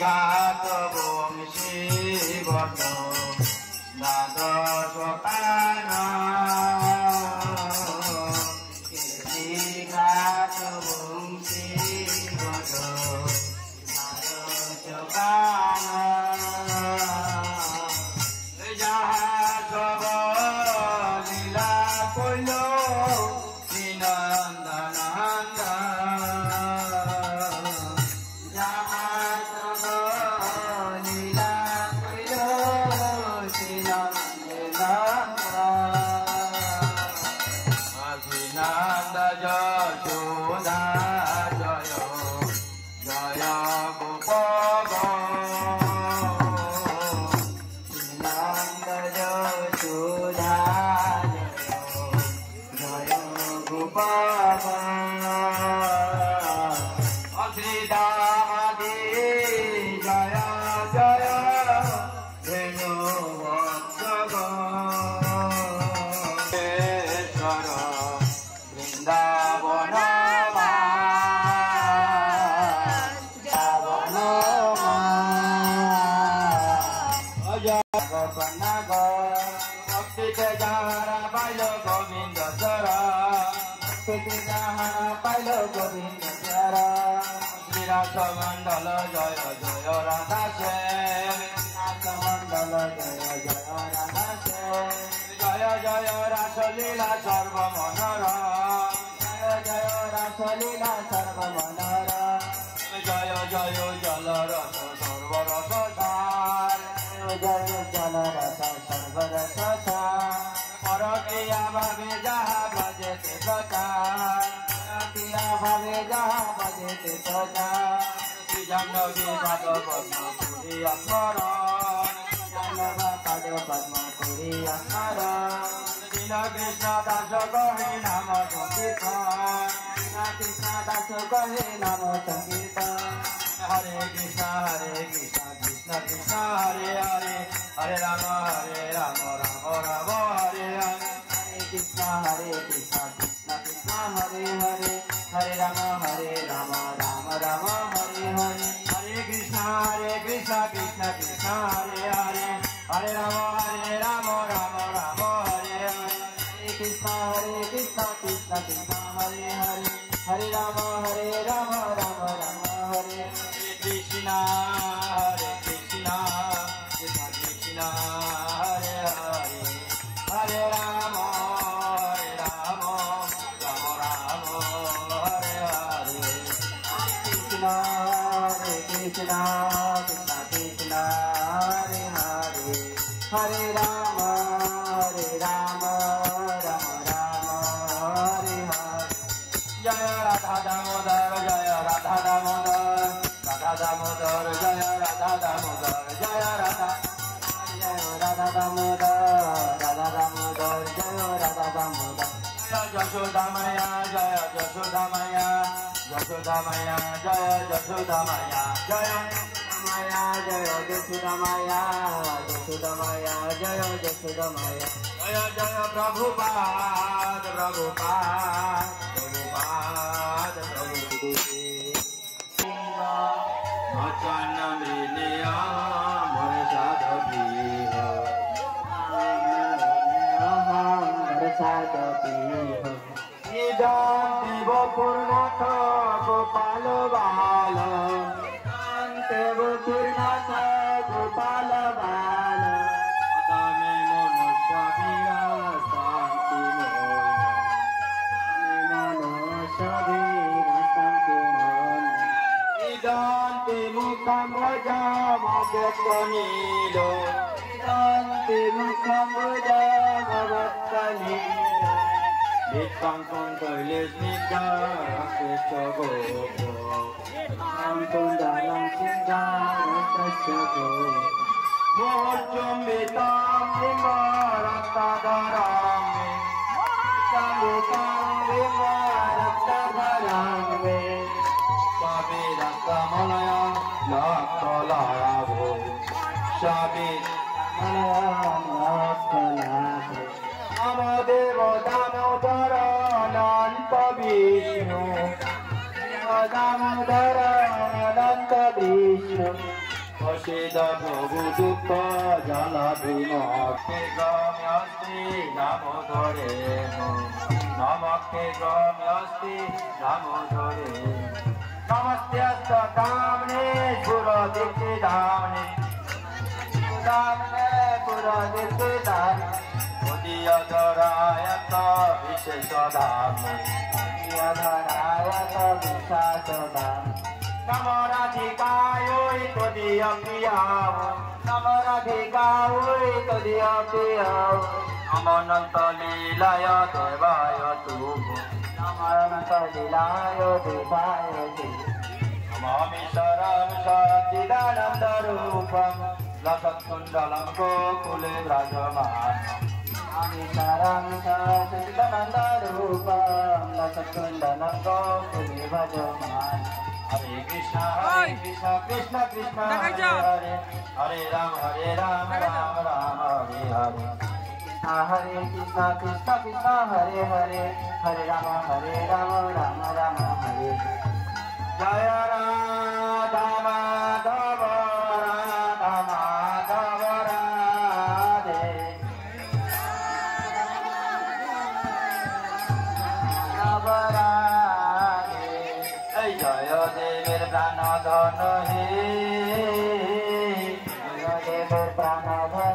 ঘাত বংশী বট দ্বাদশ কান ঘাত বংশী বট দ্বাদশ কান যাহা সব লীলা কইল মন্ডল জয় জয় রাধা মন্ডল জয় জয় রাধা জয় জয় রাসলীলা সর্বমনোর জয় জয় রাসলীলা সর্বমনোর জয় জয় জলরস সর্বরস সার জয় জলরস সর্বরস সার পরক্রিয়া ভাবে যাহা ভজতে সচার পরক্রিয়া ভাবে যাহা ভজতে সচার জাহ্নবী পাদ পদ্ম করিয়া স্মরণ জাহ্নবী পাদ পদ্ম করিয়া স্মরণ দীন কৃষ্ণ দাস কহে নাম সংকীর্তন দীন কৃষ্ণ দাস কহে নাম সংকীর্তন হরে কৃষ্ণ কৃষ্ণ কৃষ্ণ হরে হরে হরে রাম রাম রাম হরে হরে হরে কৃষ্ণ কৃষ্ণ কৃষ্ণ হরে হরে হরে রাম রাম রাম হরে হরে হরে কৃষ্ণ কৃষ্ণ কৃষ্ণ হরে হরে হরে রাম রাম রাম হরে হরে হরে কৃষ্ণ কৃষ্ণ কৃষ্ণ হরে হরে হরে রাম রাম রাম হরে কৃষ্ণ কৃষ্ণ কৃষ্ণ হরে হরে হরে রাম রাম রাম হরে হরে কৃষ্ণ কৃষ্ণ কৃষ্ণ হরে হরে হরে রাম রাম রাম হরে হরে জয় রাধা দামোদর জয় রাধা দামোদর রাধা দামোদর জয় রাধা দামোদর জয় রাধা দামোদর রাধা দামোদর জয় রাধা দামোদর জয় যশোদা মায়া জয় যশোদা মায়া যশোদা মায়া জয় যশোদা মায়া জয় মায়া জয় যশোদা মায়া যশোদা মায়া জয় যশোদা মায়া জয় জয় প্রভুপাদ প্রভুপাদ প্রভুপাদ প্রভু ভজন মৃণিয়া মরে সাধবী দেব পূর্ণাথ গোপাল বাল দেব পূর্ণাথ গোপাল বাল তমে মনুষ্যভীরা শান্তি মনুষ্যভীরা শান্তি ইদান্তি মুখম ভজামভক্ত নীল ইদান্তি মুখম ভজামভক্ত নীল Bitpangkong toilet nika raksa gopo Bitpangkong dalang singa raksa gopo Mohojom bitang lima raksa darangme Mohojom bitang lima raksa darangme Sabi raksa malaya laksa larabo Sabi malaya laksa larabo Namadev Damodar Ananta Vishnu Damodar Ananta Vishnu অসিদ প্রভু দুঃখ জ্বালা বিমুক্তি গম্যস্তি দামোদরে নমকে গম্যস্তি দামোদরে নমস্তেস্ত দামনে পুরোদিতি দামনে দামনে পুরোদিতি দামনে উদীয়ধরায়ত বিশেষ দামনে উদীয়ধরায়ত বিশেষ দামনে नमो राधिकायै तदीय प्रियाय नमो राधिकायै तदीय प्रियाय नमो अनंत लीलाय देवाय तुभ्यं नमो अनंत लीलाय देवाय तुभ्यं नमामि शरणं सच्चिदानन्द रूपं लसत्कुण्डलं गोकुले विराजमानं नमामि शरणं सच्चिदानन्द रूपं लसत्कुण्डलं गोकुले विराजमानं Hare Krishna, Krishna Krishna, Hare Hare, Hare Ram, Ram Rama, Hare Hare. Hare Krishna, Krishna Krishna, Hare Hare, Hare Rama, Rama Rama, Hare Hare. Jaya Radha Madhava, Radha Madhava Radhe. Madhava Radhe. Jaya Devir Pranadhana He Jaya Devir Pranadhana